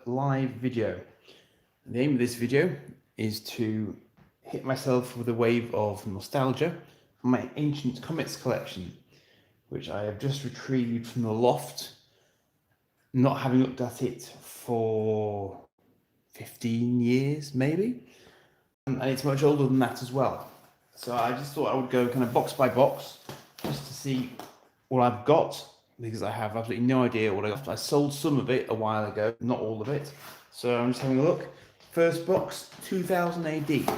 live video. The aim of this video is to hit myself with a wave of nostalgia from my ancient comics collection, which I have just retrieved from the Loft, not having looked at it for 15 years maybe, and it's much older than that as well. So I just thought I would go kind of box by box just to see what I've got, because I have absolutely no idea what I got. I sold some of it a while ago, not all of it. So I'm just having a look. First box, 2000 AD.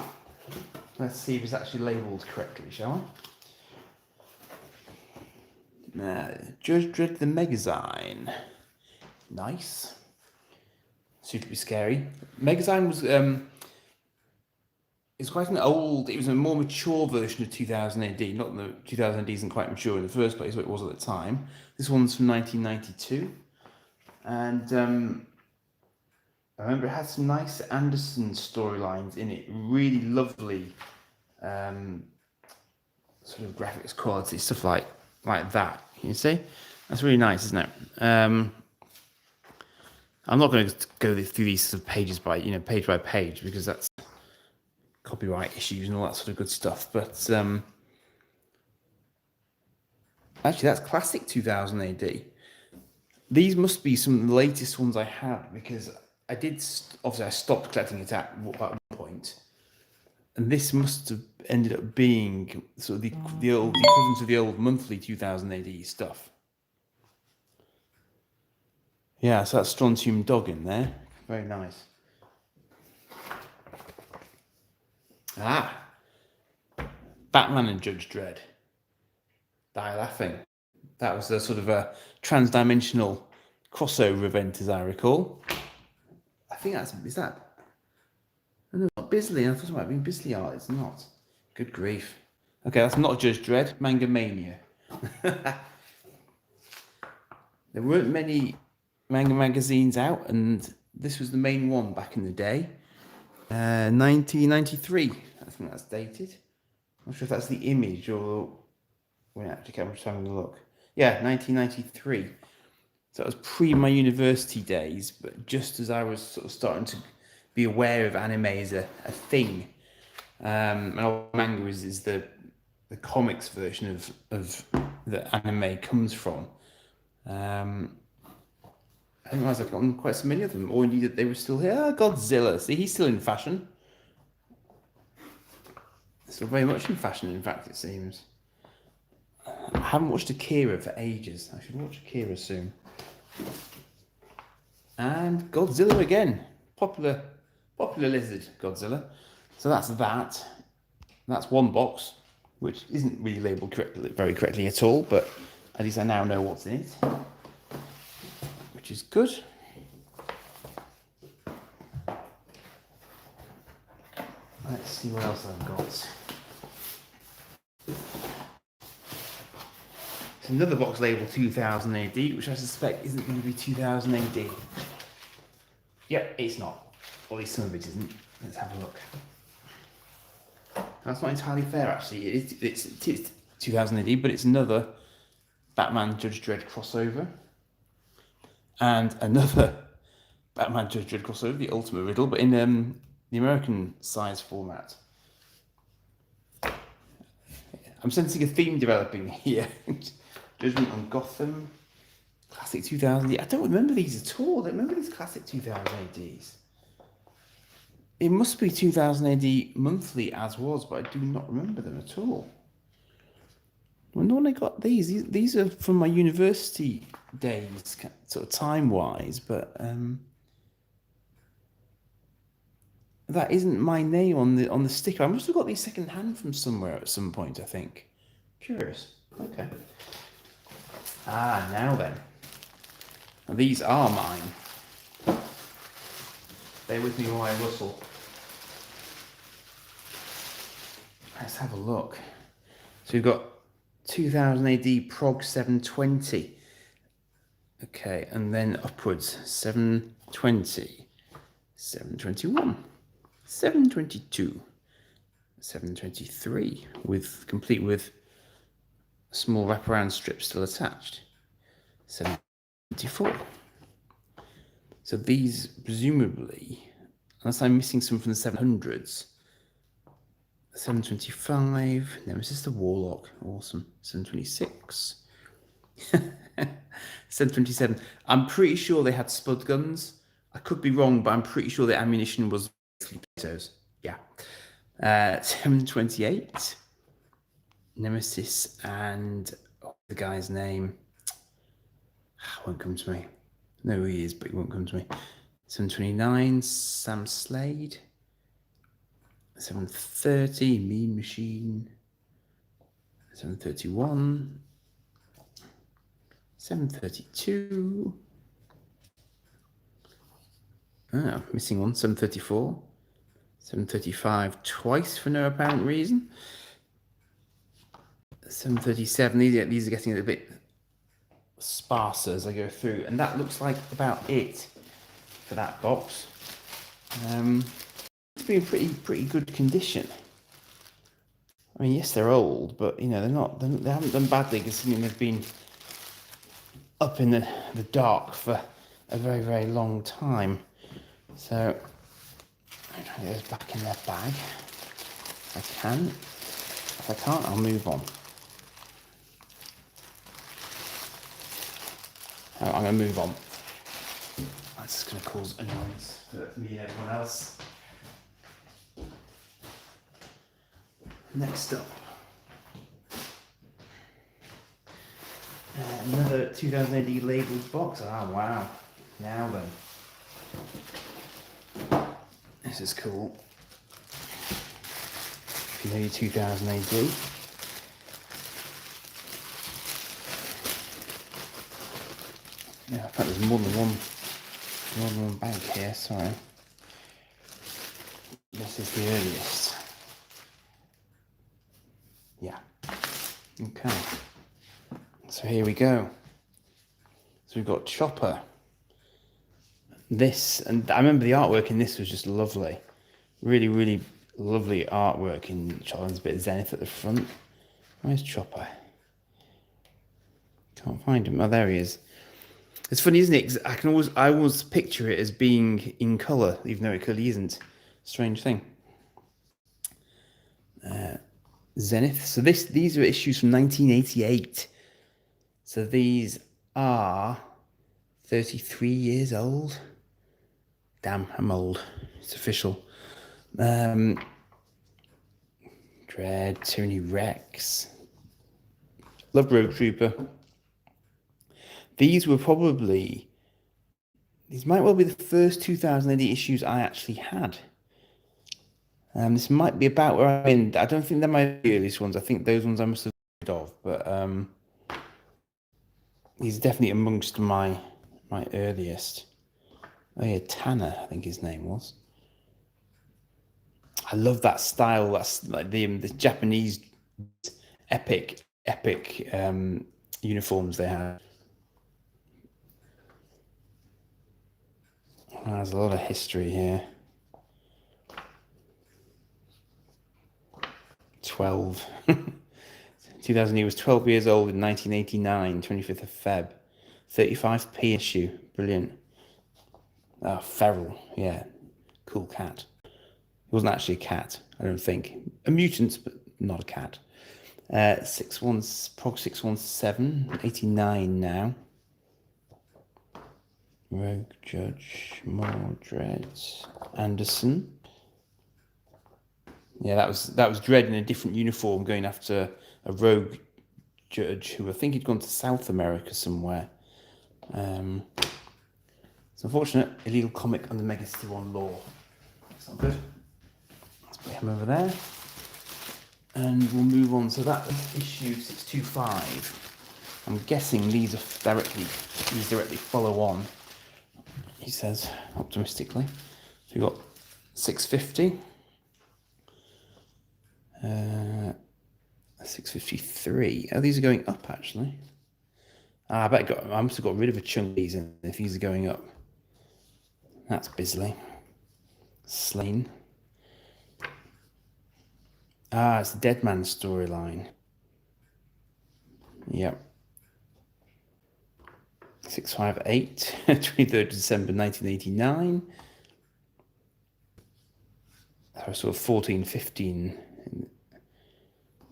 Let's see if it's actually labelled correctly, shall we? Judge Dredd the Megazine. Nice. Suitably scary. Megazine was it's quite an old, it was a more mature version of 2000 AD. Not that 2000 AD isn't quite mature in the first place, but it was at the time. This one's from 1992. And I remember it had some nice Anderson storylines in it. Really lovely sort of graphics quality, stuff like that. You see? That's really nice, isn't it? I'm not going to go through these sort of pages by, page by page, because that's copyright issues and all that sort of good stuff. But actually, that's classic 2000 AD. These must be some of the latest ones I have, because I did, obviously I stopped collecting it at one point, and this must have ended up being sort of the equivalent of the old monthly 2000 AD stuff. Yeah, so that's Strontium Dog in there. Very nice. Batman and Judge Dredd. Die laughing. That was a sort of a trans-dimensional crossover event, as I recall. I think is that? No, not Bisley. I thought it might have been Bisley art. It's not. Good grief. Okay, that's not Judge Dredd. Manga Mania. There weren't many manga magazines out, and this was the main one back in the day. 1993. I think that's dated. I'm not sure if that's the image or... Wait, actually, I'm just having a look. Yeah, 1993. So it was pre my university days, but just as I was sort of starting to be aware of anime as a thing. And manga is the comics version of that anime comes from. I didn't realize I've gotten quite so many of them, or indeed that they were still here. Godzilla, see, he's still in fashion. Still very much in fashion, in fact, it seems. I haven't watched Akira for ages. I should watch Akira soon. And Godzilla again. Popular lizard, Godzilla. So that's that. That's one box, which isn't really labelled very correctly at all, but at least I now know what's in it, which is good. Let's see what else I've got. It's another box labelled 2000 AD, which I suspect isn't going to be 2000 AD. Yep, it's not. Or at least some of it isn't. Let's have a look. That's not entirely fair, actually. It's 2000 AD, but it's another Batman Judge Dredd crossover. And another Batman Judge Dredd crossover, the Ultimate Riddle, but in the American size format. I'm sensing a theme developing here. Judgment on Gotham, classic 2000 AD. I don't remember these at all. I don't remember these classic 2000 ADs. It must be 2000 AD monthly as was, but I do not remember them at all. I wonder when I got these. These are from my university days, sort of time-wise, but that isn't my name on the sticker. I must have got these second-hand from somewhere at some point, I think. Curious. Okay. Now then. Now these are mine. Bear with me while I rustle. Let's have a look. So we've got 2000 AD Prog 720. Okay, and then upwards. 720. 721. 722. 723. Complete with small wraparound strips still attached. 724. So these presumably, unless I'm missing some from the 700s, 725, Nemesis the Warlock, awesome, 726, 727. I'm pretty sure they had spud guns. I could be wrong, but I'm pretty sure the ammunition was potatoes. Yeah. 728, Nemesis and the guy's name won't come to me. I know who he is, but he won't come to me. 729, Sam Slade. 730, Mean Machine. 731. 732. Oh, missing one. 734. 735 twice for no apparent reason. 737. These are getting a little bit sparser as I go through, and that looks like about it for that box. It's been pretty good condition. I mean, yes, they're old, but you know they haven't done badly considering they've been up in the dark for a very long time. So I'm trying to get those back in their bag if I can. If I can't, I'll move on. I'm going to move on. That's just going to cause annoyance for me and everyone else. Next up, another 2000 AD labelled box. Ah, wow. Now then. This is cool. If you know your 2000 AD. Yeah, in fact, there's more than one bag here, sorry. This is the earliest. Yeah. Okay. So here we go. So we've got Chopper. This, and I remember the artwork in this was just lovely. Really lovely artwork in Chopper's bit of Zenith at the front. Where's Chopper? Can't find him. Oh, there he is. It's funny, isn't it? 'Cause I always picture it as being in colour, even though it clearly isn't. Strange thing. Zenith. So these are issues from 1988. So these are 33 years old. Damn, I'm old. It's official. Dread, Tyranny Rex. Love Rogue Trooper. These might well be the first 2000 AD issues I actually had. This might be about where I'm in. I don't think they're my earliest ones. I think those ones I must have heard of, but he's definitely amongst my earliest. Oh yeah, Tanner, I think his name was. I love that style. That's like the Japanese epic uniforms they have. There's a lot of history here. 12. 2000, he was 12 years old in 1989, 25th of Feb. 35p issue. Brilliant. Oh, feral. Yeah. Cool cat. He wasn't actually a cat, I don't think. A mutant, but not a cat. Prog 617, 89 now. Rogue Judge, Mordred, Anderson. Yeah, that was Dredd in a different uniform going after a rogue judge who I think he'd gone to South America somewhere. It's unfortunate. Illegal comic under Mega City 1 law. That's not good. Let's put him over there. And we'll move on. So that was issue 625. I'm guessing these directly follow on. He says optimistically. So we've got 650. 653. Oh, these are going up actually. I must have got rid of a chunk of these if these are going up. That's Bisley. Slain. It's the Dead Man storyline. Yep. 658, 23rd December 1989. That was sort of 14, 15.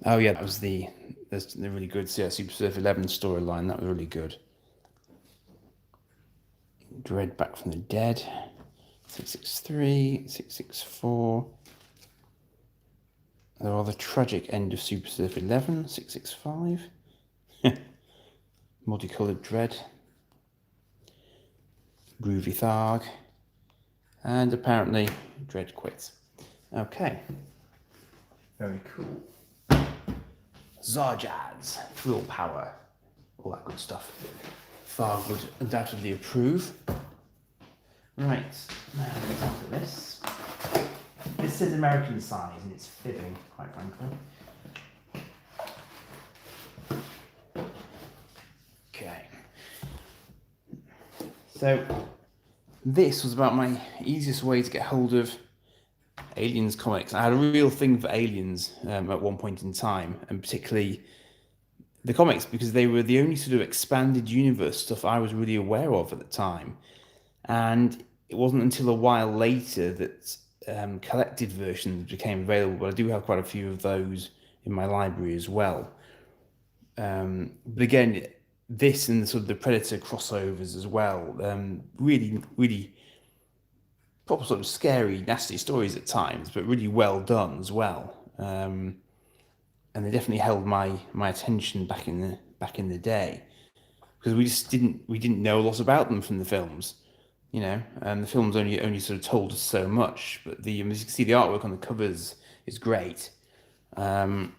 Oh yeah, that was the really good Super Surf 11 storyline. That was really good. Dread Back from the Dead. 663, 664. The rather tragic end of Super Surf 11, 665. Multicoloured Dread. Groovy Tharg. And apparently Dread quits. Okay. Very cool. Zarjaz, Thrill Power. All that good stuff. Tharg would undoubtedly approve. Right, now let's look at this. This is American size and it's fibbing, quite frankly. Okay. So, this was about my easiest way to get hold of Aliens comics. I had a real thing for Aliens at one point in time, and particularly the comics, because they were the only sort of expanded universe stuff I was really aware of at the time. And it wasn't until a while later that collected versions became available, but I do have quite a few of those in my library as well. But again, this and sort of the Predator crossovers as well, really, really proper sort of scary, nasty stories at times, but really well done as well. And they definitely held my attention back in the day, because we didn't know a lot about them from the films. You know, and the films only sort of told us so much, but as you can see, the artwork on the covers is great, and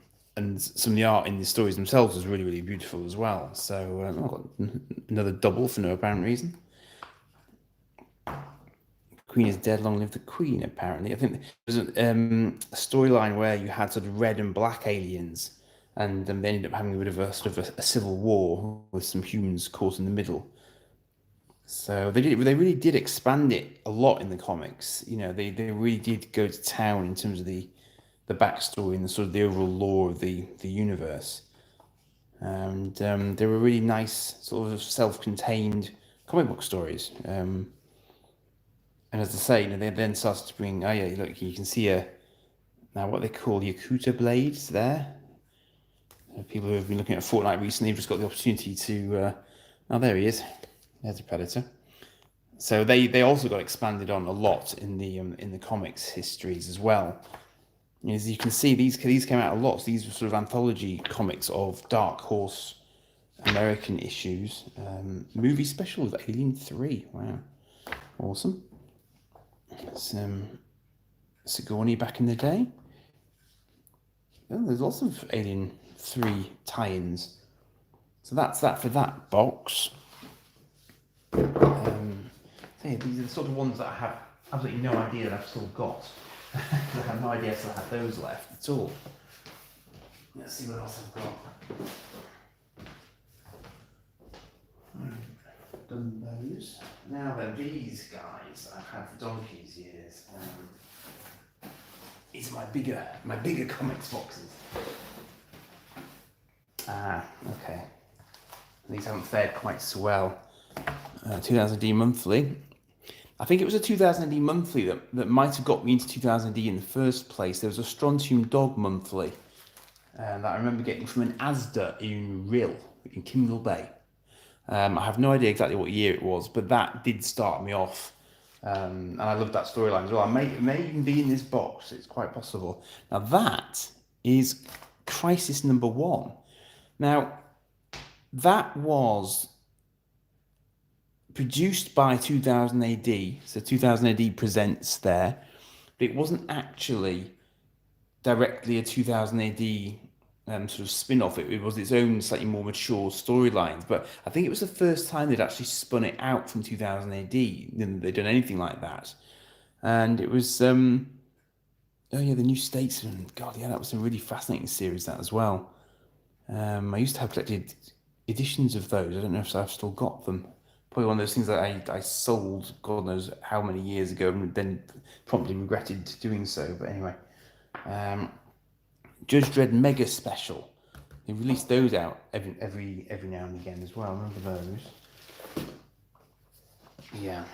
some of the art in the stories themselves is really, really beautiful as well. So I've got another double for no apparent reason. Queen is dead, long live the Queen, apparently. I think there's a storyline where you had sort of red and black aliens, and they ended up having a bit of a civil war with some humans caught in the middle. So they really did expand it a lot in the comics. You know, they really did go to town in terms of the backstory and the sort of the overall lore of the universe. And they were really nice, sort of self-contained comic book stories. And as I say, you know, they then started to bring. Oh yeah, look, you can see now what they call Yakuta blades there. People who have been looking at Fortnite recently have just got the opportunity to. Oh, there he is. There's a Predator. So they also got expanded on a lot in the comics histories as well. As you can see, these came out a lot. So these were sort of anthology comics of Dark Horse American issues. Movie special of Alien 3. Wow, awesome. Some Sigourney back in the day. Oh, there's lots of Alien 3 tie-ins. So that's that for that box. These are the sort of ones that I have absolutely no idea that I've still got. I have no idea I still have those left at all. Let's see what else I've got. Done those. Now then, these guys I've had for donkey's years. These are my bigger comics boxes. Okay. These haven't fared quite so well. 2000 AD monthly. I think it was a 2000 AD monthly that might have got me into 2000 AD in the first place. There was a Strontium Dog monthly that I remember getting from an Asda in Rill, in Kimnell Bay. I have no idea exactly what year it was, but that did start me off. And I loved that storyline as well. It may even be in this box. It's quite possible. Now that is Crisis number 1. Now, that was produced by 2000 AD, so 2000 AD presents there, but it wasn't actually directly a 2000 AD sort of spin-off. It was its own slightly more mature storylines, but I think it was the first time they'd actually spun it out from 2000 AD. They'd done anything like that. And it was, oh yeah, The New Statesman. God, yeah, that was a really fascinating series, that as well. I used to have collected editions of those. I don't know if I've still got them. Probably one of those things that I sold, God knows how many years ago, and then promptly regretted doing so. But anyway, Judge Dredd Mega Special. They released those out every now and again as well. I remember those. Yeah.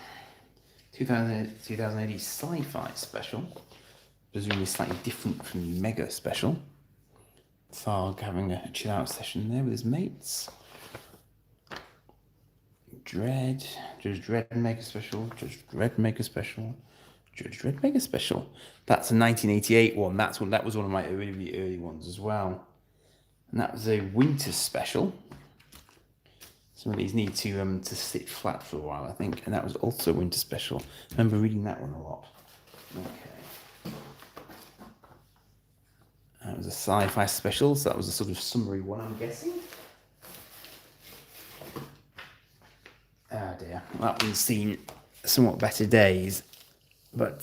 2080 sci-fi special. Presumably slightly different from the Mega special. Thrigg having a chill out session there with his mates. Judge Dredd Mega Special, Judge Dredd Mega Special, Judge Dredd Mega Special. That's a 1988 one. That was one of my early ones as well. And that was a winter special. Some of these need to sit flat for a while, I think. And that was also a winter special. I remember reading that one a lot. Okay. That was a sci-fi special, so that was a sort of summary one, I'm guessing. Oh dear, that one's seen somewhat better days, but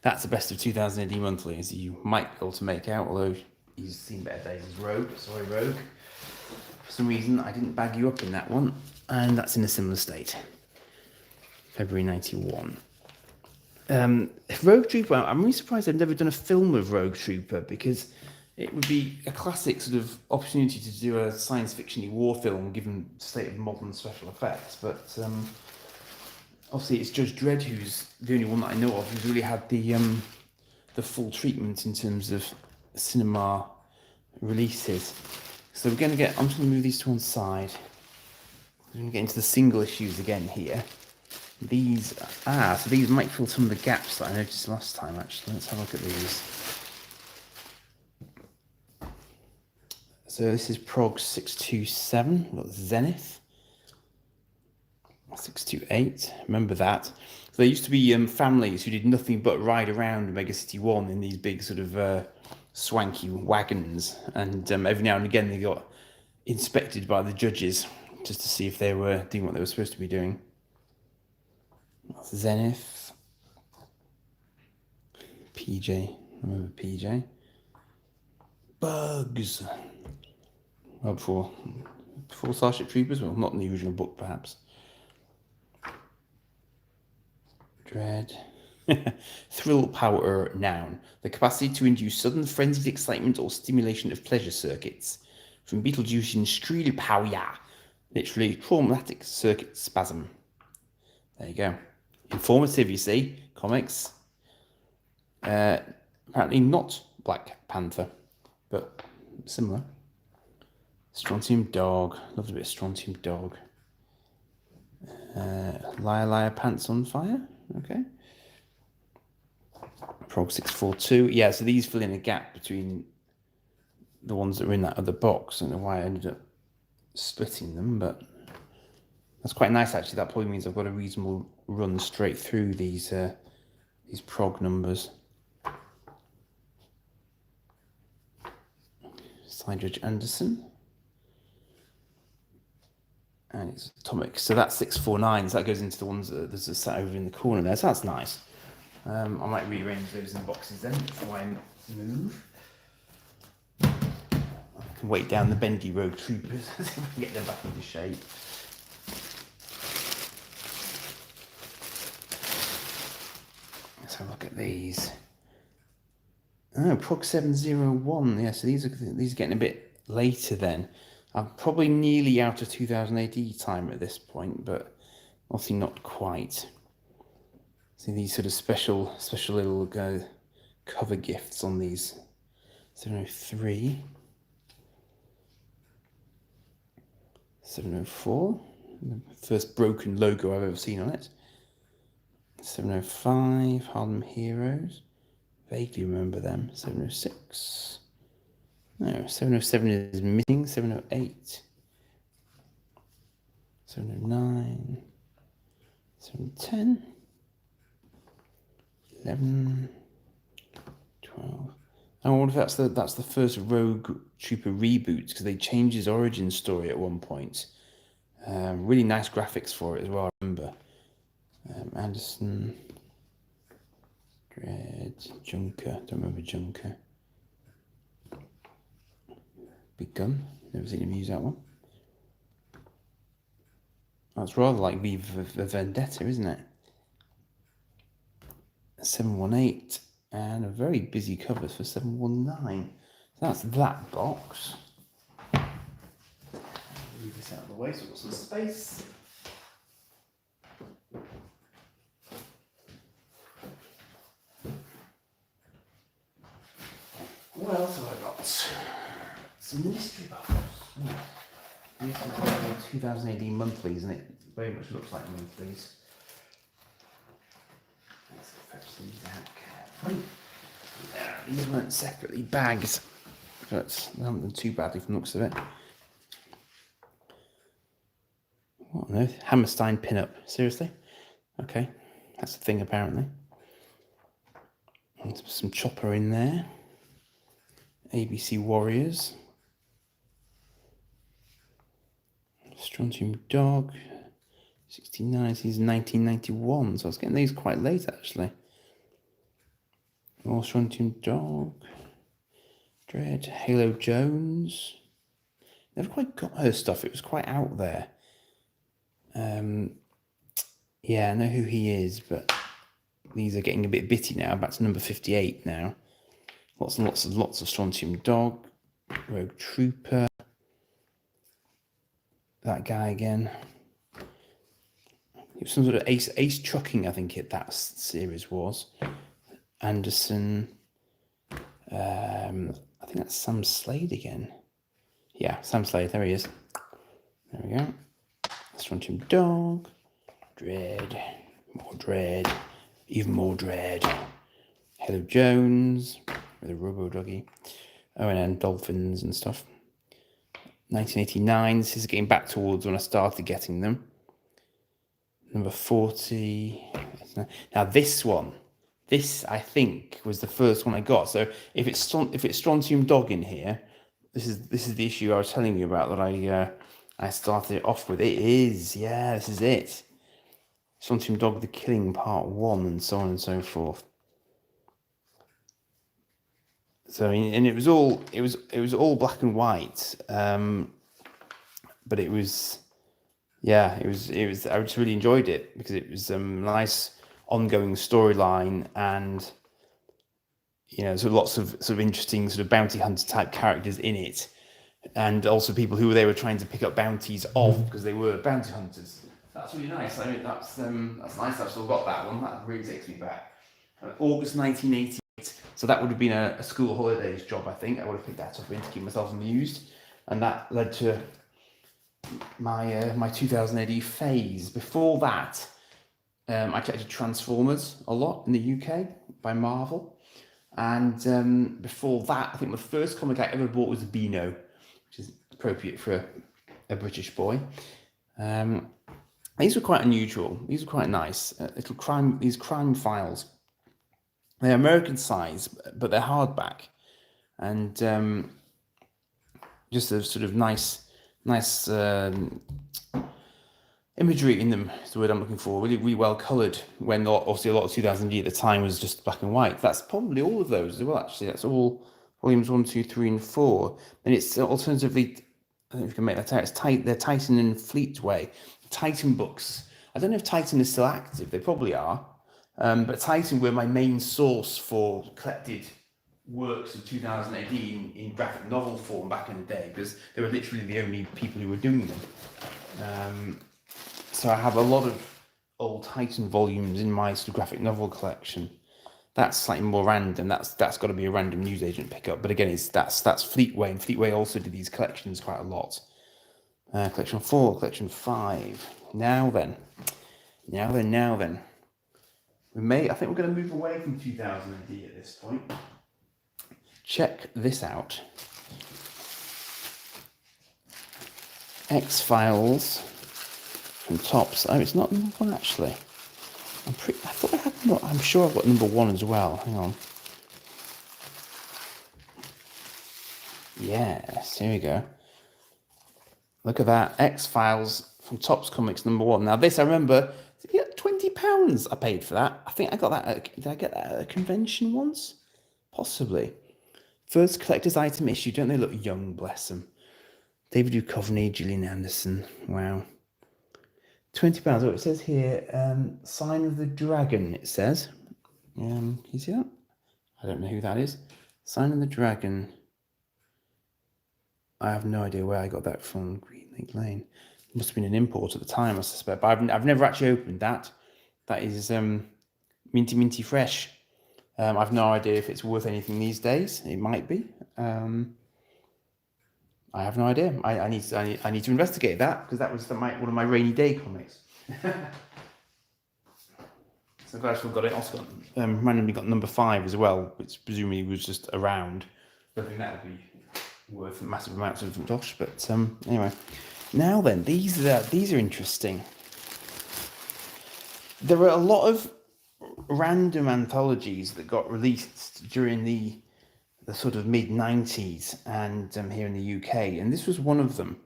that's the best of 2000 AD monthly, as you might be able to make out, although he's seen better days as Rogue. Sorry, Rogue. For some reason, I didn't bag you up in that one, and that's in a similar state. February 91. Rogue Trooper, I'm really surprised they've never done a film of Rogue Trooper, because it would be a classic sort of opportunity to do a science fiction-y war film given the state of modern special effects. But obviously it's Judge Dredd who's the only one that I know of who's really had the full treatment in terms of cinema releases. So we're going to get, I'm just going to move these to one side. We're going to get into the single issues again here. These, so these might fill some of the gaps that I noticed last time actually. Let's have a look at these. So this is Prog 627, we've got Zenith, 628, remember that. So there used to be families who did nothing but ride around Mega City 1 in these big sort of swanky wagons, and every now and again they got inspected by the judges just to see if they were doing what they were supposed to be doing. That's Zenith, PJ, remember PJ. Bugs. Well, before Starship Troopers, well, not in the original book, perhaps. Dread. Thrill power, noun. The capacity to induce sudden frenzied excitement or stimulation of pleasure circuits. From Beetlejuice in Skrill Power. Literally, traumatic circuit spasm. There you go. Informative, you see. Comics. Apparently not Black Panther, but similar. Strontium Dog. Loved a bit of Strontium Dog. Liar Liar Pants on Fire. Okay. Prog 642. Yeah, so these fill in a gap between the ones that were in that other box. I don't know why I ended up splitting them, but that's quite nice actually. That probably means I've got a reasonable run straight through these prog numbers. Judge Anderson. And it's Atomic. So that's 649. So that goes into the ones that there's a set over in the corner there. So that's nice. I might rearrange those in the boxes then before I move. I can weight down the bendy Rogue Troopers so I can get them back into shape. Let's have a look at these. Oh, Prog 701. Yeah, so these are getting a bit later then. I'm probably nearly out of 2000 AD time at this point, but obviously not quite. See these sort of special little cover gifts on these. 703. 704. The first broken logo I've ever seen on it. 705. Harlem Heroes. Vaguely remember them. 706. No, 707 is missing. 708. 709. 710. 11. 12. I wonder if that's the first Rogue Trooper reboot, because they changed his origin story at one point. Really nice graphics for it as well, I remember. Anderson. Dread. Junker. Don't remember Junker. Big Gun. Never seen him use that one. That's rather like V for Vendetta, isn't it? 718. And a very busy cover for 719. So that's that box. Move this out of the way so we've got some space. What else have I got? Some mystery boxes. These are probably 2000 AD monthlies, and it very much looks like monthlies. Let's fetch these out carefully. These weren't separately bags, but they haven't done too badly from the looks of it. What on earth? Hammerstein pin-up. Seriously? Okay, that's a thing apparently. And some Chopper in there. ABC Warriors. Strontium Dog. 69, he's 1991, so I was getting these quite late actually. More Strontium Dog. Dread. Halo Jones. Never quite got her stuff, it was quite out there. Yeah, I know who he is, but these are getting a bit bitty now. Back to number 58 now. Lots and lots of Strontium Dog. Rogue Trooper. That guy again. It was some sort of Ace Trucking, I think that series was. Anderson. I think that's Sam Slade again. Yeah, Sam Slade, there he is. There we go. Strontium Dog. Dread. More Dread. Even more Dread. Hello Jones. With a Robo Doggy. Oh, and then Dolphins and stuff. 1989. This is getting back towards when I started getting them. Number 40. Now this one. This, I think, was the first one I got. So if it's Strontium Dog in here, this is the issue I was telling you about that I started it off with. It is, yeah, this is it. Strontium Dog: The Killing Part 1, and so on and so forth. So and it was all black and white, but it was, yeah, it was. I just really enjoyed it because it was a nice ongoing storyline, and so lots of sort of interesting sort of bounty hunter type characters in it, and also people who they were trying to pick up bounties of because they were bounty hunters. That's really nice. I mean, that's nice. I've still got that one. That really takes me back. August 1988. So that would have been a school holidays job, I think. I would have picked that up in to keep myself amused, and that led to my 2000 AD phase. Before that, I collected Transformers a lot in the UK by Marvel, and before that, I think the first comic I ever bought was Beano, which is appropriate for a British boy. These were quite unusual. These were quite nice. These crime files. They're American size, but they're hardback, and just a sort of nice imagery in them is the word I'm looking for. Really, really well coloured. When obviously a lot of 2000 AD at the time was just black and white. That's probably all of those as well. Actually, that's all volumes 1, 2, 3, and 4. And it's alternatively, I don't know if you can make that out. It's they're Titan and Fleetway. Titan books. I don't know if Titan is still active. They probably are. But Titan were my main source for collected works of 2000 AD in graphic novel form back in the day, because they were literally the only people who were doing them. So I have a lot of old Titan volumes in my sort of graphic novel collection. That's slightly more random. That's got to be a random newsagent pickup. But again, that's Fleetway, and Fleetway also did these collections quite a lot. Collection 4, collection 5. Now then. I think we're going to move away from 2000 AD at this point. Check this out. X-Files from Tops. Oh, it's not number 1 actually. I'm sure I've got number 1 as well. Hang on. Yes, here we go. Look at that. X-Files from Tops Comics number 1. Now this, I remember, £20 I paid for that. I think I got that. Did I get that at a convention once? Possibly. First collector's item issue. Don't they look young? Bless them. David Duchovny, Gillian Anderson. Wow. £20. Oh, it says here, Sign of the Dragon, it says. Can you see that? I don't know who that is. Sign of the Dragon. I have no idea where I got that from. Green Lake Lane. It must have been an import at the time, I suspect. But I've never actually opened that. That is minty fresh. I've no idea if it's worth anything these days. It might be. I have no idea. I need to investigate that, because that was one of my rainy day comics. So I'm glad I still got it. Also got, randomly got number 5 as well, which presumably was just around. I think that would be worth massive amounts of dosh. But anyway, now then, these are interesting. There were a lot of random anthologies that got released during the sort of mid-90s and here in the UK, and this was one of them.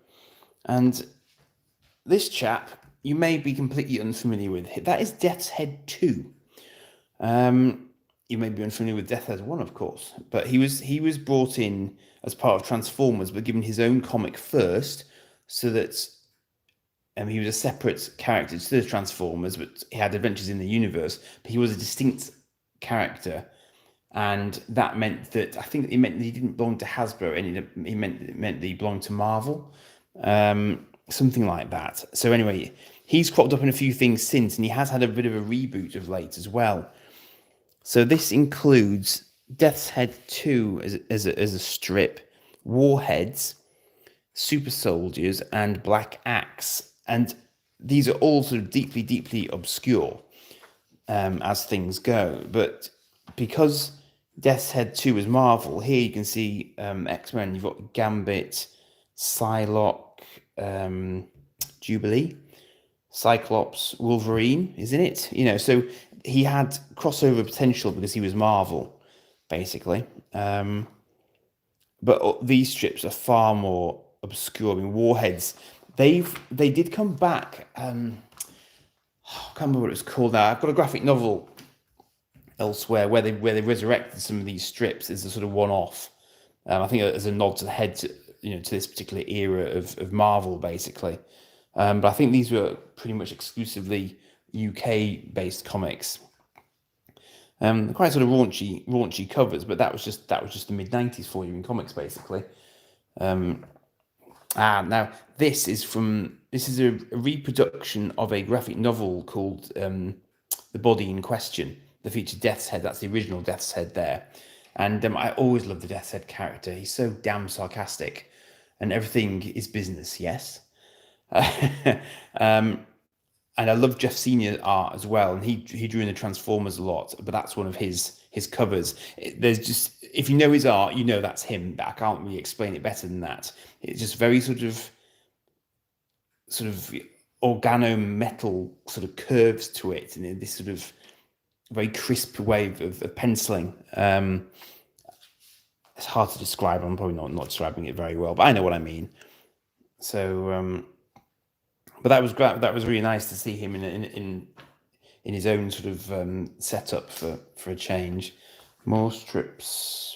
And this chap, you may be completely unfamiliar with. That is Death's Head 2. You may be unfamiliar with Death's Head 1, of course, but he was brought in as part of Transformers, but given his own comic first, so that he was a separate character to the Transformers, but he had adventures in the universe, but he was a distinct character. And that meant that, I think it meant that he didn't belong to Hasbro, and it meant that he belonged to Marvel, something like that. So anyway, he's cropped up in a few things since, and he has had a bit of a reboot of late as well. So this includes Death's Head 2 as a strip, Warheads, Super Soldiers, and Black Axe. And these are all sort of deeply, deeply obscure as things go. But because Death's Head 2 is Marvel, here you can see X-Men. You've got Gambit, Psylocke, Jubilee, Cyclops, Wolverine, isn't it? You know, so he had crossover potential because he was Marvel, basically. But these strips are far more obscure. I mean, Warheads, they did come back. I can't remember what it was called now. I've got a graphic novel elsewhere where they resurrected some of these strips as a sort of one-off. I think as a nod to the head to this particular era of Marvel, basically. But I think these were pretty much exclusively UK-based comics. Quite sort of raunchy covers, but that was just the mid-90s for you in comics, basically. Now this is a reproduction of a graphic novel called The Body in Question, that featured Death's Head. That's the original Death's Head there. And I always love the Death's Head character. He's so damn sarcastic, and everything is business, yes. And I love Jeff Senior art as well, and he drew in the Transformers a lot, but that's one of his covers. There's just, if you know his art, you know that's him, but I can't really explain it better than that. It's just very sort of organo metal sort of curves to it, and this sort of very crisp way of penciling. It's hard to describe. I'm probably not describing it very well, but I know what I mean. So, but that was great. That was really nice to see him in his own sort of setup for a change. More strips.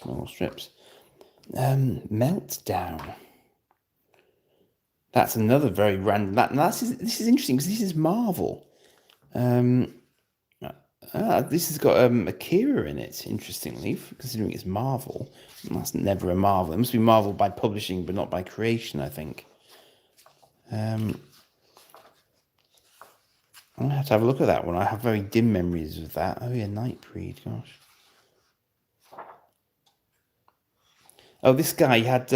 Meltdown. That's another very random. This is interesting because this is Marvel. This has got Akira in it, interestingly, considering it's Marvel. That's never a Marvel. It must be Marvel by publishing, but not by creation, I think. I'm going to have a look at that one. I have very dim memories of that. Oh, yeah, Nightbreed, gosh. Oh, this guy had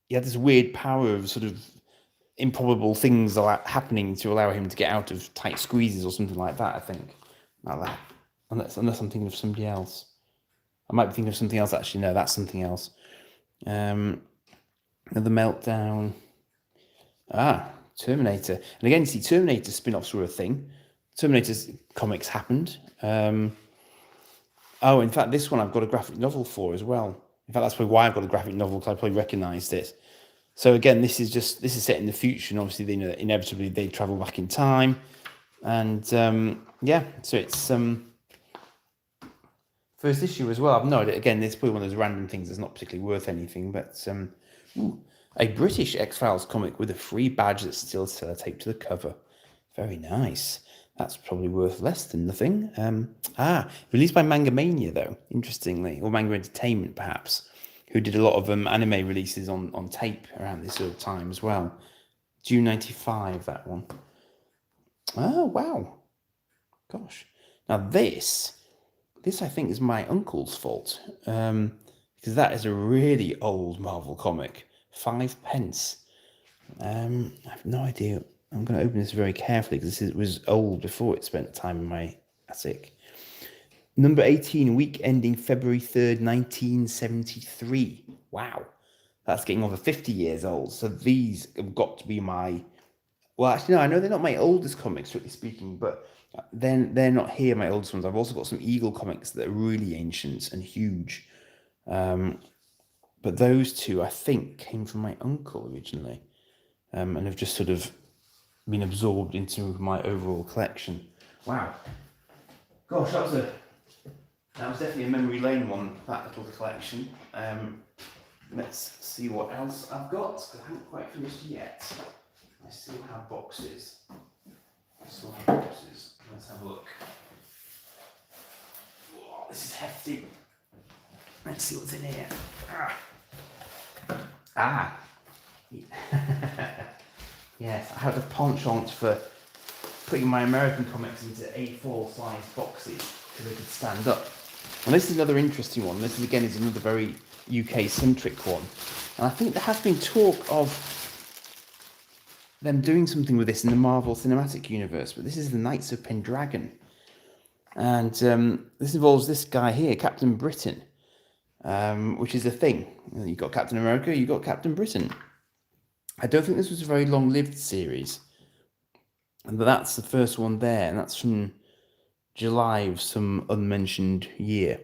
this weird power of sort of improbable things happening to allow him to get out of tight squeezes or something like that, I think. Like that. Unless I'm thinking of somebody else. I might be thinking of something else, actually. No, that's something else. The Meltdown. Terminator. And again, you see, Terminator spin-offs were a thing. Terminator's comics happened. In fact, this one I've got a graphic novel for as well. In fact, that's probably why I've got a graphic novel, because I probably recognised it. So again, this is set in the future, and obviously, inevitably they travel back in time. And so it's first issue as well. I've no idea. Again, it's probably one of those random things that's not particularly worth anything, but a British X-Files comic with a free badge that's still sellotaped to the cover. Very nice. That's probably worth less than nothing. Released by Manga Mania, though, interestingly, or Manga Entertainment, perhaps, who did a lot of anime releases on tape around this sort of time as well. June 95, that one. Oh, wow. Gosh. Now this this I think is my uncle's fault, because that is a really old Marvel comic. 5 pence. I have no idea. I'm going to open this very carefully because this was old before it spent time in my attic. Number 18, week ending February 3rd, 1973. Wow. That's getting over 50 years old. So these have got to be my... Well, actually, no, I know they're not my oldest comics, strictly speaking, but then they're not here, my oldest ones. I've also got some Eagle comics that are really ancient and huge. But those two, I think, came from my uncle originally, and have just sort of been absorbed into my overall collection. Wow. Gosh, that was definitely a memory lane one, that little collection. Let's see what else I've got, because I haven't quite finished yet. I still have boxes. Let's have a look. Whoa, this is hefty. Let's see what's in here. Yes, I have a penchant for putting my American comics into A4 size boxes so they could stand up. And this is another interesting one. This is another very UK centric one. And I think there has been talk of them doing something with this in the Marvel Cinematic Universe, but this is the Knights of Pendragon. And this involves this guy here, Captain Britain, which is a thing. You've got Captain America, you've got Captain Britain. I don't think this was a very long-lived series, but that's the first one there, and that's from July of some unmentioned year.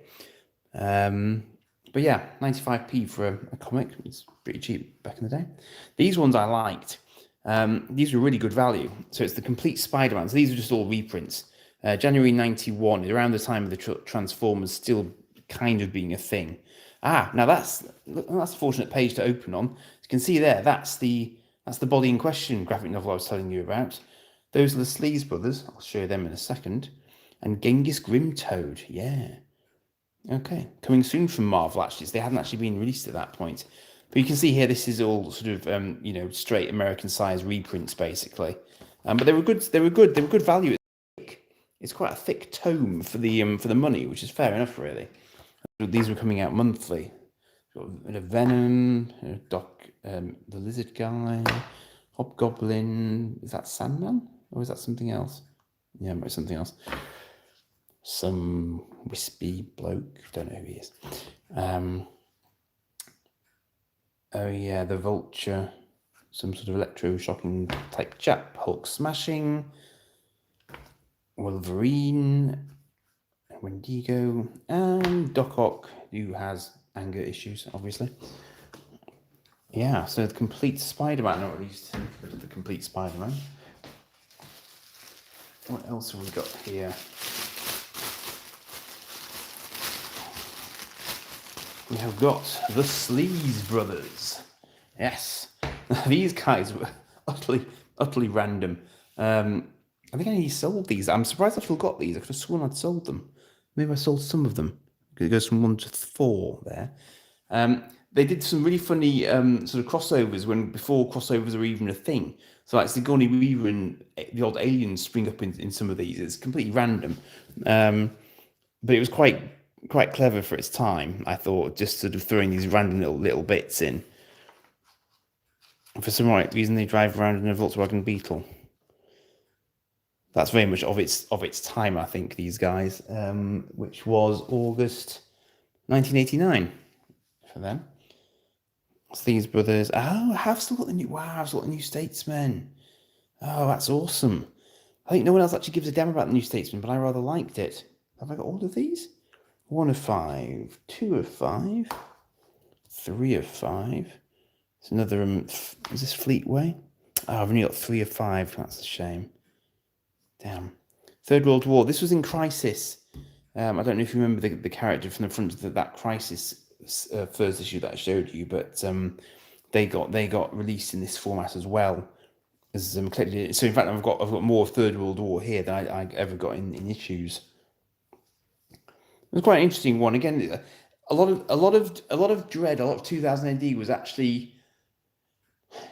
But yeah, 95p for a comic. It's pretty cheap back in the day. These ones I liked. These were really good value. So it's the complete Spider-Man. So these are just all reprints. January 91, around the time of the Transformers still kind of being a thing. Now that's a fortunate page to open on. As you can see there, that's the Body in Question graphic novel I was telling you about. Those are the Sleaze brothers. I'll show you them in a second. And Genghis Grimtoad, yeah. Okay, coming soon from Marvel, actually. So they hadn't actually been released at that point. But you can see here, this is all sort of, straight American-sized reprints, basically. But they were good. They were good value. It's quite a thick tome for the money, which is fair enough, really. These were coming out monthly. Got a bit of Venom, Doc, the Lizard Guy, Hobgoblin. Is that Sandman, or is that something else? Yeah, maybe something else. Some wispy bloke. Don't know who he is. Oh yeah, the Vulture, some sort of electro-shocking type chap, Hulk smashing, Wolverine, Wendigo, and Doc Ock, who has anger issues, obviously. Yeah, so the complete Spider-Man, or at least the complete Spider-Man. What else have we got here? We have got the Sleaze brothers. Yes, these guys were utterly random. I think I only sold these. I'm surprised I still got these. I could have sworn I'd sold them. Maybe I sold some of them. It goes from 1 to 4 there. They did some really funny sort of crossovers before crossovers were even a thing. So like Sigourney Weaver and the old aliens spring up in some of these. It's completely random, but it was quite clever for its time, I thought, just sort of throwing these random little bits in. For some right reason, they drive around in a Volkswagen Beetle. That's very much of its time, I think, these guys, which was August 1989 for them. Sleaze brothers. Oh, I've still got the New Statesman. Oh, that's awesome. I think no one else actually gives a damn about the New Statesman, but I rather liked it. Have I got all of these? 1 of 5, 2 of 5, 3 of 5. It's another, is this Fleetway? Oh, I've only got 3 of 5. That's a shame. Damn. Third World War. This was in Crisis. I don't know if you remember the character from the front of that Crisis first issue that I showed you, but they got released in this format as well. So in fact, I've got more of Third World War here than I ever got in issues. It was quite an interesting one. Again, a lot of Dread, a lot of 2000 AD was actually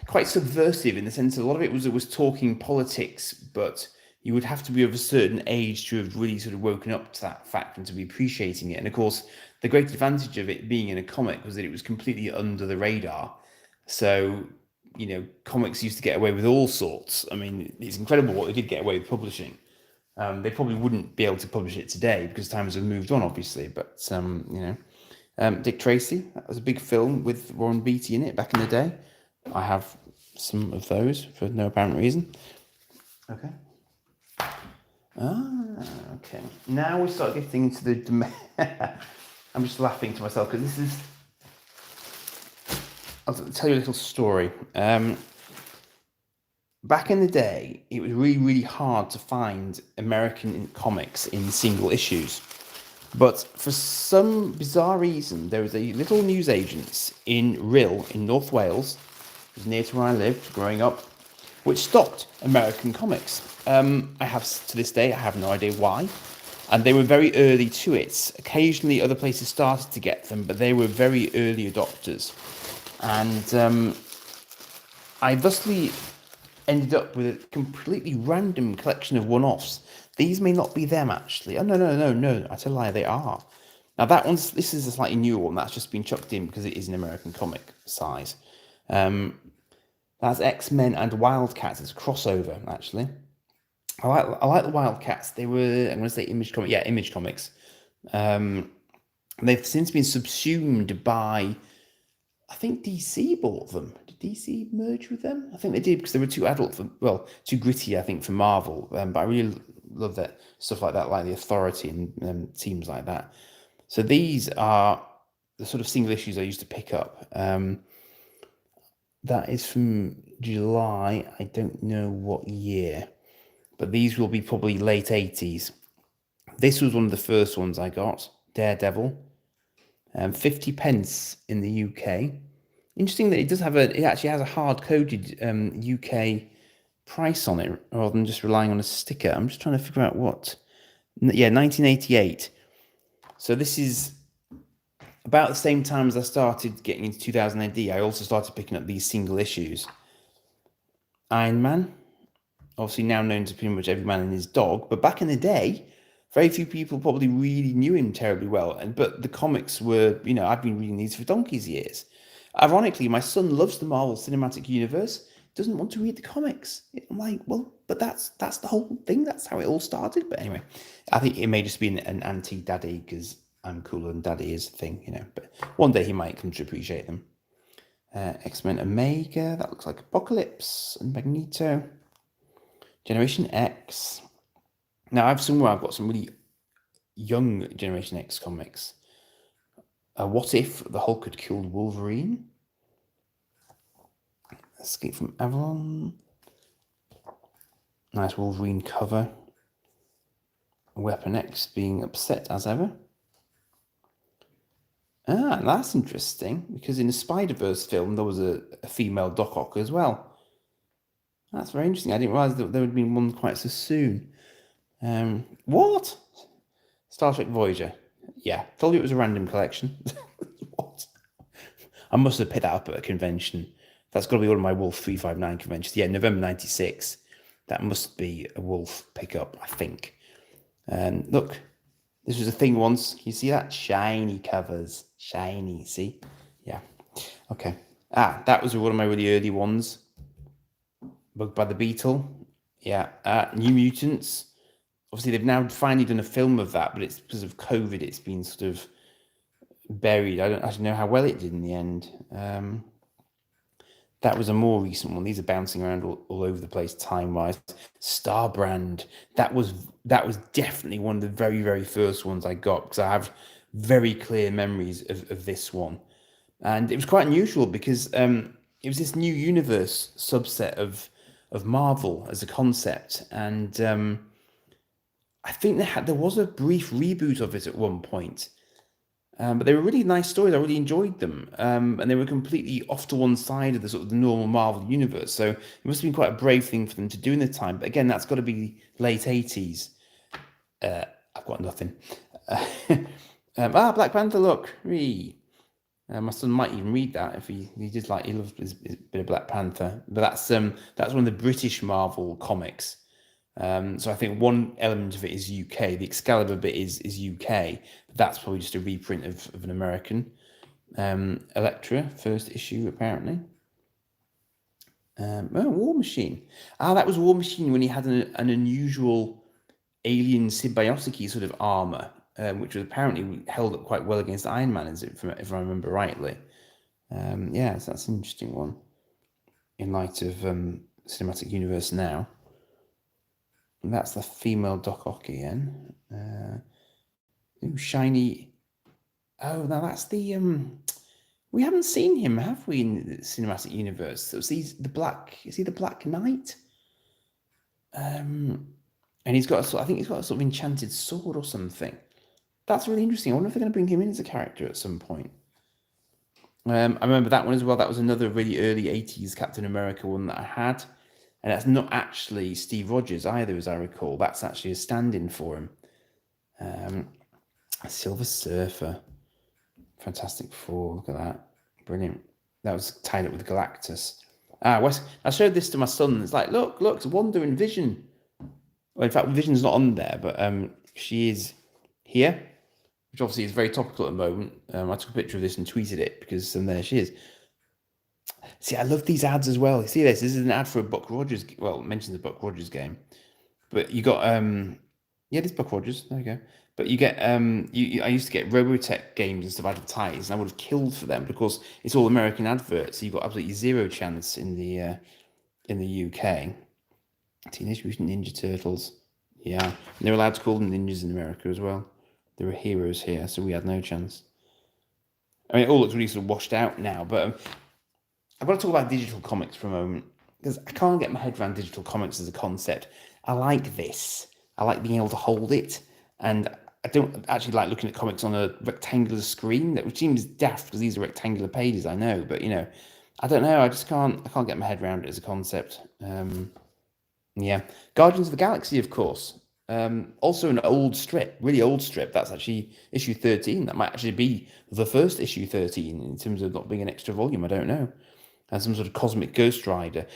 quite subversive in the sense that a lot of it was talking politics, but you would have to be of a certain age to have really sort of woken up to that fact and to be appreciating it. And of course, the great advantage of it being in a comic was that it was completely under the radar. So, comics used to get away with all sorts. I mean, it's incredible what they did get away with publishing. They probably wouldn't be able to publish it today because times have moved on, obviously. But, Dick Tracy, that was a big film with Warren Beatty in it back in the day. I have some of those for no apparent reason. Okay. Okay. Now we start getting into the... I'm just laughing to myself because this is... I'll tell you a little story. Back in the day, it was really, really hard to find American comics in single issues. But for some bizarre reason, there was a little newsagent in Rhyl in North Wales, it was near to where I lived growing up, which stocked American comics. To this day, I have no idea why. And they were very early to it. Occasionally, other places started to get them, but they were very early adopters. And I thusly ended up with a completely random collection of one-offs. These may not be them, actually. Oh, no. I tell a lie, they are. Now, this is a slightly newer one. That's just been chucked in because it is an American comic size. That's X-Men and Wildcats. It's a crossover, actually. I like the Wildcats. They were, I'm going to say Image Comics. Yeah, Image Comics. They've since been subsumed by, I think DC bought them. Did DC merge with them? I think they did because they were too gritty, I think, for Marvel. But I really love that stuff like that, like the Authority and teams like that. So these are the sort of single issues I used to pick up. That is from July. I don't know what year, but these will be probably late 80s. This was one of the first ones I got, Daredevil. 50 pence in the UK. Interesting that it actually has a hard-coded UK price on it rather than just relying on a sticker. I'm just trying to figure out what. Yeah, 1988. So this is about the same time as I started getting into 2000 AD. I also started picking up these single issues. Iron Man, obviously now known to pretty much every man and his dog, but back in the day, very few people probably really knew him terribly well. But the comics were, I've been reading these for donkey's years. Ironically, my son loves the Marvel Cinematic Universe, doesn't want to read the comics. I'm like, well, but that's the whole thing. That's how it all started. But anyway, I think it may just be an anti-daddy because I'm cooler than daddy is a thing, But one day he might come to appreciate them. X-Men Omega, that looks like Apocalypse and Magneto. Generation X. Now, I've got some really young Generation X comics. What If the Hulk Had Killed Wolverine? Escape from Avalon. Nice Wolverine cover. Weapon X being upset as ever. That's interesting, because in the Spider-Verse film, there was a female Doc Ock as well. That's very interesting. I didn't realise that there would have been one quite so soon. What? Star Trek Voyager. Yeah, told you it was a random collection. What? I must have picked that up at a convention. That's got to be one of my Wolf 359 conventions. Yeah, November 96. That must be a Wolf pickup, I think. Look, this was a thing once. You see that? Shiny covers. Shiny, see? Yeah. Okay. That was one of my really early ones. Bugged by the Beetle. Yeah. New Mutants. Obviously, they've now finally done a film of that, but it's because of COVID, it's been sort of buried. I don't actually know how well it did in the end. That was a more recent one. These are bouncing around all over the place time-wise. Starbrand. That was definitely one of the very, very first ones I got, because I have very clear memories of this one. And it was quite unusual because it was this new universe subset of Marvel as a concept. And I think there was a brief reboot of it at one point. But they were really nice stories. I really enjoyed them. And they were completely off to one side of the sort of the normal Marvel universe. So it must have been quite a brave thing for them to do in the time. But again, that's got to be late 80s. I've got nothing. Black Panther, look. My son might even read that if he loves his bit of Black Panther. But that's one of the British Marvel comics. So I think one element of it is UK. The Excalibur bit is UK. But that's probably just a reprint of an American Elektra first issue, apparently. War Machine. That was War Machine when he had an unusual alien symbiotic sort of armor, which was apparently held up quite well against Iron Man, if I remember rightly. Yeah, so that's an interesting one in light of cinematic universe now. And that's the female Doc Ock again. Shiny. Oh, now that's the we haven't seen him, have we, in the cinematic universe? So is he the Black Knight? And he's got I think he's got a sort of enchanted sword or something. That's really interesting. I wonder if they're going to bring him in as a character at some point. I remember that one as well. That was another really early 80s Captain America one that I had. And that's not actually Steve Rogers either, as I recall. That's actually a stand-in for him. Silver Surfer. Fantastic Four. Look at that. Brilliant. That was tied up with Galactus. I showed this to my son. It's like, look, it's Wanda and Vision. Well, in fact, Vision's not on there, but she is here, which obviously is very topical at the moment. I took a picture of this and tweeted it because there she is. See, I love these ads as well. You see this? This is an ad for a Buck Rogers. Well, it mentions the Buck Rogers game, but you got yeah, this Buck Rogers. There you go. But you get I used to get Robotech games and stuff advertised, and I would have killed for them because it's all American adverts. So you've got absolutely zero chance in the UK. Teenage Mutant Ninja Turtles. Yeah, and they're allowed to call them ninjas in America as well. They were heroes here, so we had no chance. I mean, it all looks really sort of washed out now, but I've got to talk about digital comics for a moment because I can't get my head around digital comics as a concept. I like this. I like being able to hold it, and I don't actually like looking at comics on a rectangular screen, which seems daft because these are rectangular pages, I know, but I don't know. I can't get my head around it as a concept. Yeah, Guardians of the Galaxy, of course. Also an old strip, really old strip. That's actually issue 13. That might actually be the first issue 13 in terms of not being an extra volume. I don't know. And some sort of cosmic Ghost Rider.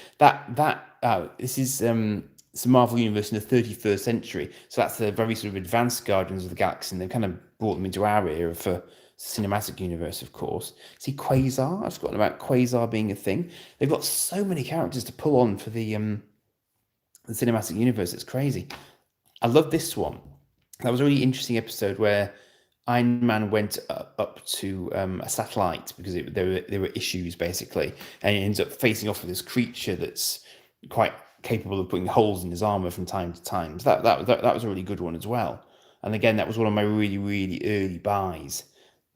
This is some Marvel Universe in the 31st century. So that's the very sort of advanced Guardians of the Galaxy, and they've kind of brought them into our era for cinematic universe, of course. See, Quasar. I've forgotten about Quasar being a thing. They've got so many characters to pull on for the cinematic universe. It's crazy. I love this one. That was a really interesting episode where Iron Man went up to a satellite because there were issues basically, and he ends up facing off with this creature that's quite capable of putting holes in his armor from time to time. So that was a really good one as well. And again, that was one of my really, really early buys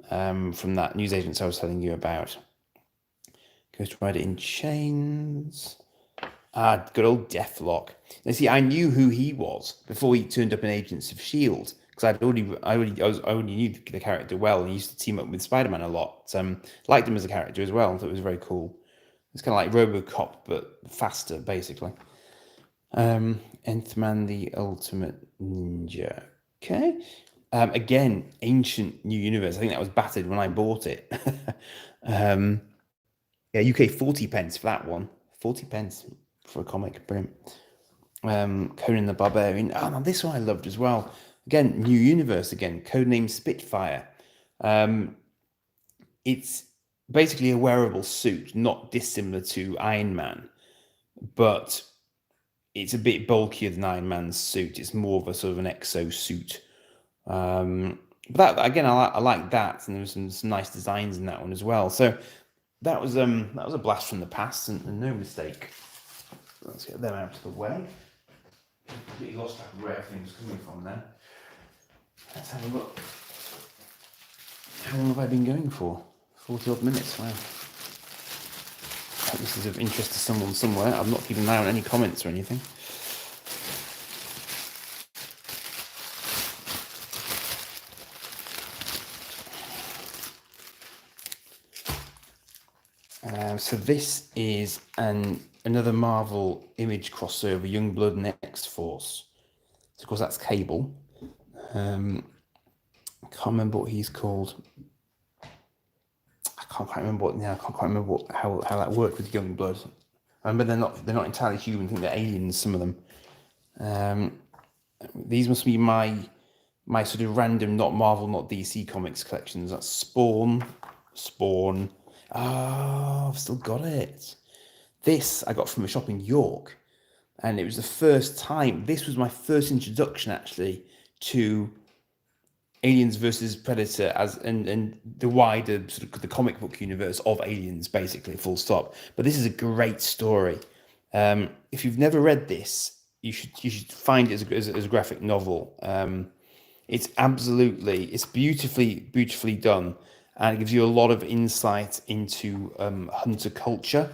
from that newsagent I was telling you about. Ghost Rider in Chains. Good old Deathlock. Now, see, I knew who he was before he turned up in Agents of S.H.I.E.L.D. because I already knew the character well. He used to team up with Spider-Man a lot. Liked him as a character as well. Thought it was very cool. It's kind of like RoboCop but faster, basically. Nth Man, the Ultimate Ninja. Okay. Again, ancient new universe. I think that was battered when I bought it. Yeah, UK 40 pence for that one. 40 pence for a comic. Brilliant. Conan the Barbarian. Now this one I loved as well. Again, new universe again. Codename Spitfire. It's basically a wearable suit, not dissimilar to Iron Man, but it's a bit bulkier than Iron Man's suit. It's more of a sort of an exosuit. But that again, I like that, and there was some nice designs in that one as well. So that was a blast from the past, and no mistake. Let's get them out of the way. Completely lost track of where everything was coming from there. Let's have a look. How long have I been going for? 40 odd minutes. Wow. I hope this is of interest to someone somewhere. I'm not keeping an eye on any comments or anything. So this is another Marvel Image crossover, Youngblood and X-Force. So of course that's Cable. I can't remember what he's called. I can't quite remember how that worked with Youngblood. I remember they're not entirely human. I think they're aliens, some of them. These must be my sort of random, not Marvel, not DC comics collections. That's Spawn. Oh, I've still got it. This I got from a shop in York, and it was the first time. This was my first introduction, actually, to Aliens versus Predator and the wider sort of the comic book universe of Aliens, basically, full stop. But this is a great story. If you've never read this, you should find it as a graphic novel. It's beautifully done, and it gives you a lot of insight into hunter culture,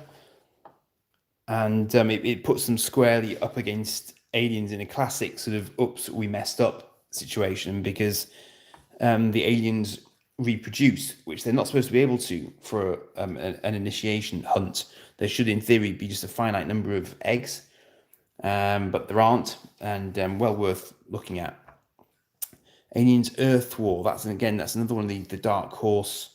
and it puts them squarely up against Aliens in a classic sort of "oops, we messed up" situation, because the aliens reproduce, which they're not supposed to be able to for an initiation hunt. There should, in theory, be just a finite number of eggs, but there aren't, and well worth looking at. Aliens Earth War, that's another one of the Dark Horse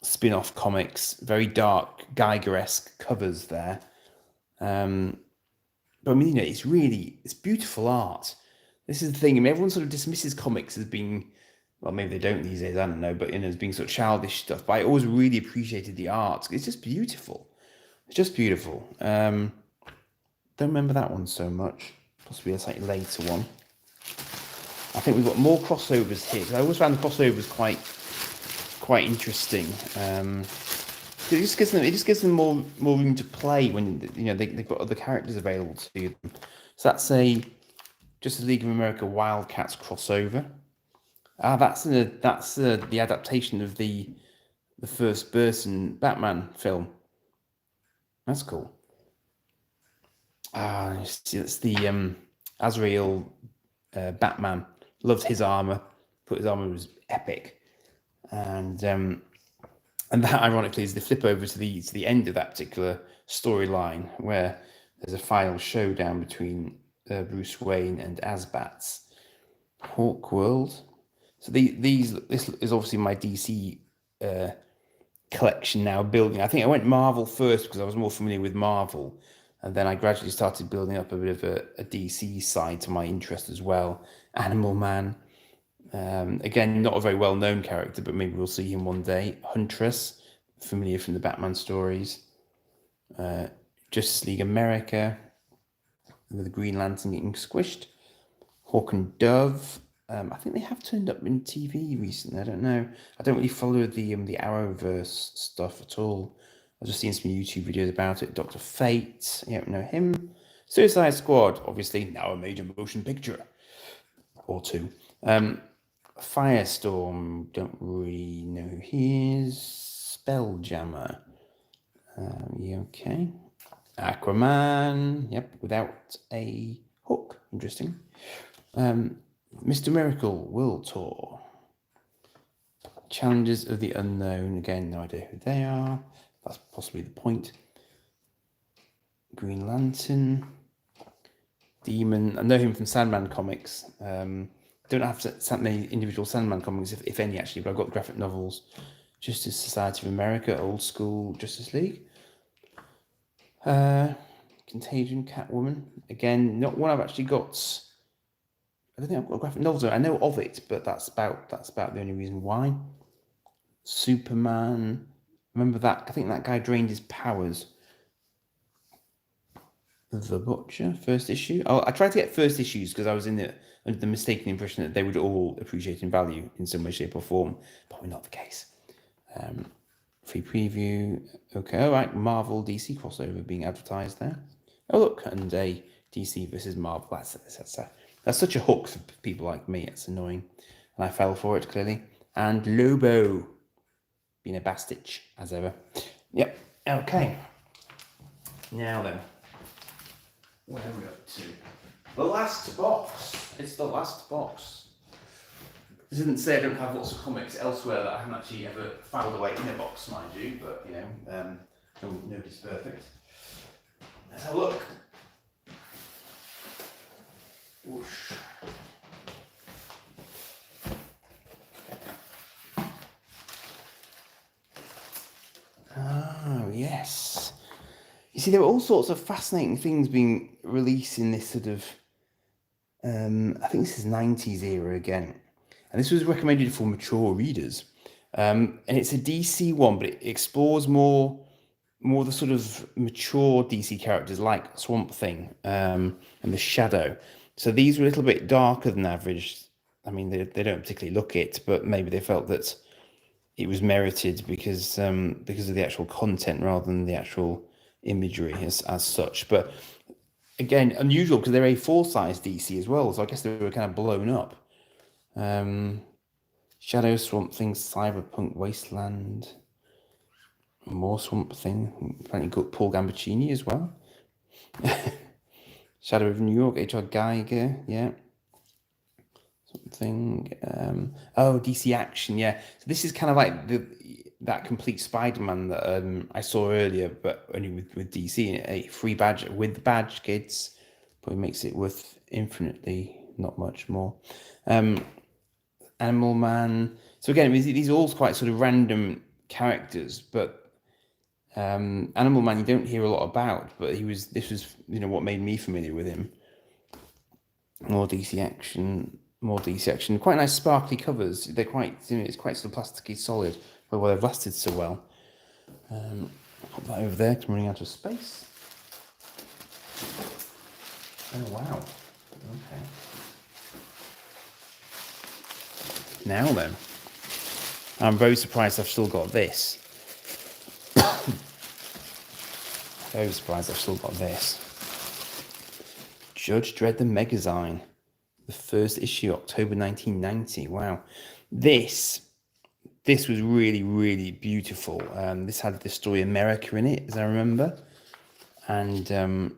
spin-off comics. Very dark, Geiger-esque covers there. But I mean, it's beautiful art. This is the thing. I mean, everyone sort of dismisses comics as being, well, maybe they don't these days, I don't know, but as being sort of childish stuff. But I always really appreciated the art. It's just beautiful. Don't remember that one so much. Possibly a slightly later one. I think we've got more crossovers here, because I always found the crossovers quite interesting. It just gives them more room to play when they've got other characters available to them. So that's a Justice League of America Wildcats crossover. That's the adaptation of the first Burton Batman film. That's cool. That's the Azrael Batman. Loved his armor. Thought his armor was epic, and that ironically is the flip over to the end of that particular storyline, where there's a final showdown between Bruce Wayne and Asbats. Hawk World. So this is obviously my DC collection now building. I think I went Marvel first because I was more familiar with Marvel, and then I gradually started building up a bit of a DC side to my interest as well. Animal Man, again, not a very well-known character, but maybe we'll see him one day. Huntress, familiar from the Batman stories. Justice League America, with the Green Lantern getting squished. Hawk and Dove. I think they have turned up in TV recently. I don't know. I don't really follow the Arrowverse stuff at all. I've just seen some YouTube videos about it. Dr. Fate, you don't know him. Suicide Squad, obviously now a major motion picture or two. Firestorm, don't really know who he is. Spelljammer, okay. Aquaman, yep, without a hook, interesting. Mr. Miracle World Tour. Challengers of the Unknown, again, no idea who they are. That's possibly the point. Green Lantern. Demon, I know him from Sandman comics. Don't have that many individual Sandman comics, if any, actually, but I've got graphic novels. Justice Society of America, old school Justice League. Contagion, Catwoman. Again, not one I've actually got. I don't think I've got a graphic novel. I know of it, but that's about the only reason why. Superman. Remember that? I think that guy drained his powers. The Butcher, first issue. Oh, I tried to get first issues because I was under the mistaken impression that they would all appreciate in value in some way, shape, or form. Probably not the case. Free preview. Okay, all right. Marvel DC crossover being advertised there. Oh look, and a DC versus Marvel. That's such a hook for people like me. It's annoying, and I fell for it clearly. And Lobo, being a bastich as ever. Yep. Okay. Now then. Where are we up to? The last box. It's the last box. This doesn't say I don't have lots of comics elsewhere that I haven't actually ever filed away in a box, mind you, but nobody's perfect. Let's have a look. Whoosh. Oh, yes. You see, there were all sorts of fascinating things being release in this sort of, I think this is 90s era again. And this was recommended for mature readers. And it's a DC one, but it explores more the sort of mature DC characters like Swamp Thing and the Shadow. So these were a little bit darker than average. I mean, they don't particularly look it, but maybe they felt that it was merited because of the actual content rather than the actual imagery as such. But again, unusual because they're A4 size DC as well, so I guess they were kind of blown up. Shadow, Swamp Thing, Cyberpunk Wasteland, more Swamp Thing. Apparently got Paul Gambaccini as well. Shadow of New York, H.R. Geiger, yeah. Something. DC Action, yeah. So this is kind of like that complete Spider-Man that I saw earlier, but only with DC, a free badge with the badge, kids. Probably makes it worth infinitely not much more. Animal Man. So again, these are all quite sort of random characters, but Animal Man you don't hear a lot about, but this was what made me familiar with him. More DC Action. Quite nice sparkly covers. They're quite, it's quite sort of plasticky solid. Well, they've lasted so well. Put that over there because I'm running out of space. Oh wow. Okay. Now then, I'm very surprised I've still got this. Judge Dredd the Megazine. The first issue, October 1990. Wow. This was really, really beautiful. This had the story America in it, as I remember. And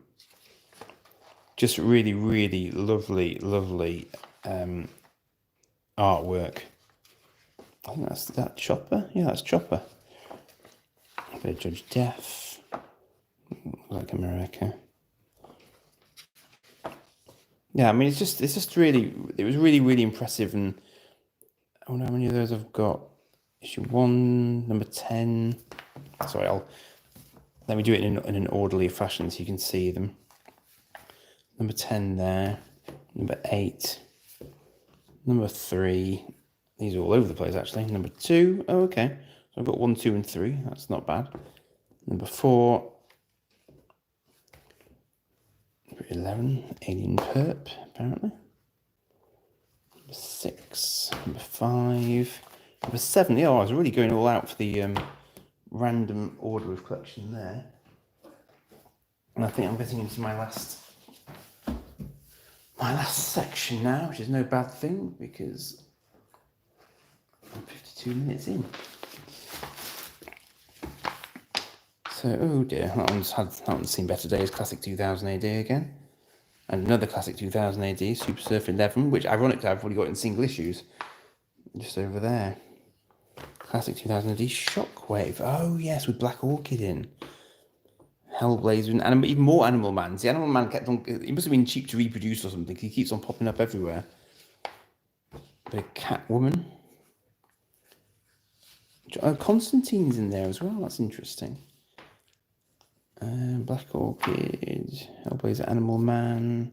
just really, really lovely artwork. I think that's that Chopper. Yeah, that's Chopper. A bit of Judge Death. Like America. Yeah, I mean, it was really, really impressive. And I wonder how many of those I've got. Issue 1, number 10. Sorry, let me do it in an orderly fashion so you can see them. Number 10 there. Number 8. Number 3. These are all over the place, actually. Number 2. Oh, okay. So I've got 1, 2, and 3. That's not bad. Number 4. Number 11. Alien Perp, apparently. Number 6. Number 5. Number 7. Yeah, I was really going all out for the random order of collection there. And I think I'm getting into my last section now, which is no bad thing because I'm 52 minutes in. So, oh dear, that one's seen better days. Classic 2000 AD again. And another Classic 2000 AD, Super Surfer 11, which ironically I've already got in single issues. Just over there. Classic 2000 AD, Shockwave. Oh yes, with Black Orchid in. Hellblazer, and even more Animal Man. The Animal Man kept on, he must have been cheap to reproduce or something. He keeps on popping up everywhere. Bit of Catwoman. Constantine's in there as well. That's interesting. Black Orchid, Hellblazer, Animal Man.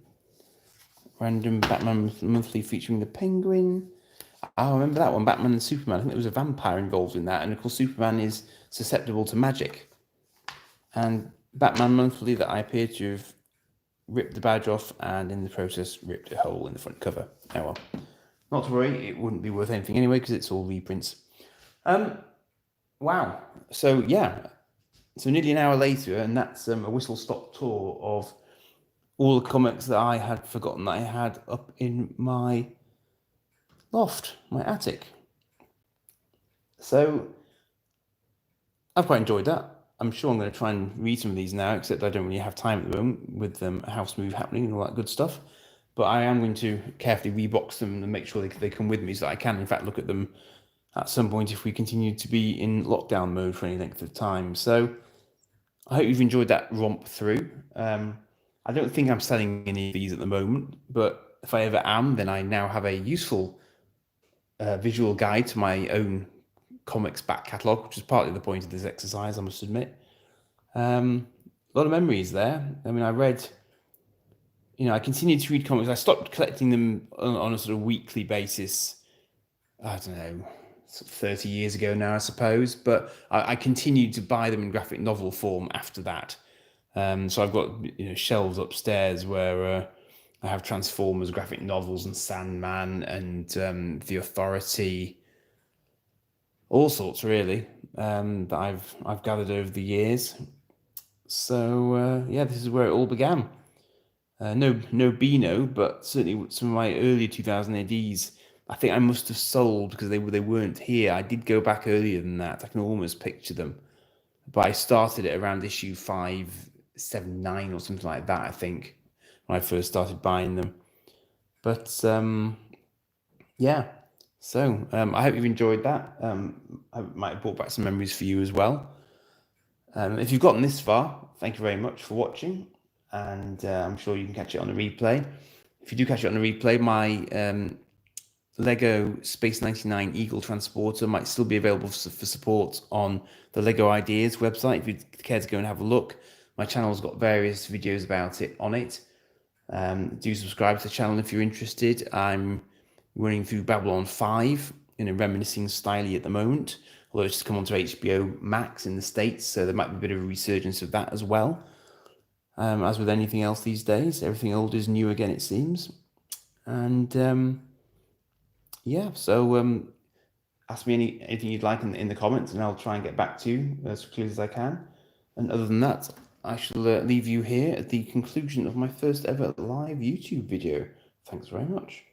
Random Batman Monthly featuring the Penguin. I remember that one, Batman and Superman. I think there was a vampire involved in that, and of course Superman is susceptible to magic. And Batman Monthly that I appear to have ripped the badge off and in the process ripped a hole in the front cover. Oh well. Not to worry, it wouldn't be worth anything anyway because it's all reprints. Wow. So yeah. So nearly an hour later, and that's a whistle-stop tour of all the comics that I had forgotten that I had up in my loft, my attic. So I've quite enjoyed that. I'm sure I'm going to try and read some of these now, except I don't really have time at the moment with a house move happening and all that good stuff. But I am going to carefully rebox them and make sure they come with me so that I can, in fact, look at them at some point if we continue to be in lockdown mode for any length of time. So I hope you've enjoyed that romp through. I don't think I'm selling any of these at the moment, but if I ever am, then I now have a useful visual guide to my own comics back catalogue, which is partly the point of this exercise, I must admit. A lot of memories there. I mean, I read I continue to read comics. I stopped collecting them on a sort of weekly basis. I don't know, 30 years ago now, I suppose. But I continued to buy them in graphic novel form after that. So I've got shelves upstairs where I have Transformers graphic novels and Sandman and The Authority, all sorts really, that I've gathered over the years. So yeah, this is where it all began. No Beano, but certainly some of my early 2000 ADs. I think I must have sold because they weren't here. I did go back earlier than that. I can almost picture them, but I started it around issue 579 or something like that. I think when I first started buying them. But yeah, so I hope you've enjoyed that. I might have brought back some memories for you as well. If you've gotten this far, thank you very much for watching, and I'm sure you can catch it on the replay. If you do catch it on the replay, my Lego Space 99 Eagle Transporter might still be available for support on the Lego Ideas website if you care to go and have a look. My channel's got various videos about it on it. Do subscribe to the channel if you're interested. I'm running through Babylon 5 in a reminiscing style at the moment, although it's just come onto HBO Max in the States, so there might be a bit of a resurgence of that as well. As with anything else these days, everything old is new again, it seems. And yeah, so ask me anything you'd like in the comments, and I'll try and get back to you as quickly as I can. And other than that, I shall leave you here at the conclusion of my first ever live YouTube video. Thanks very much.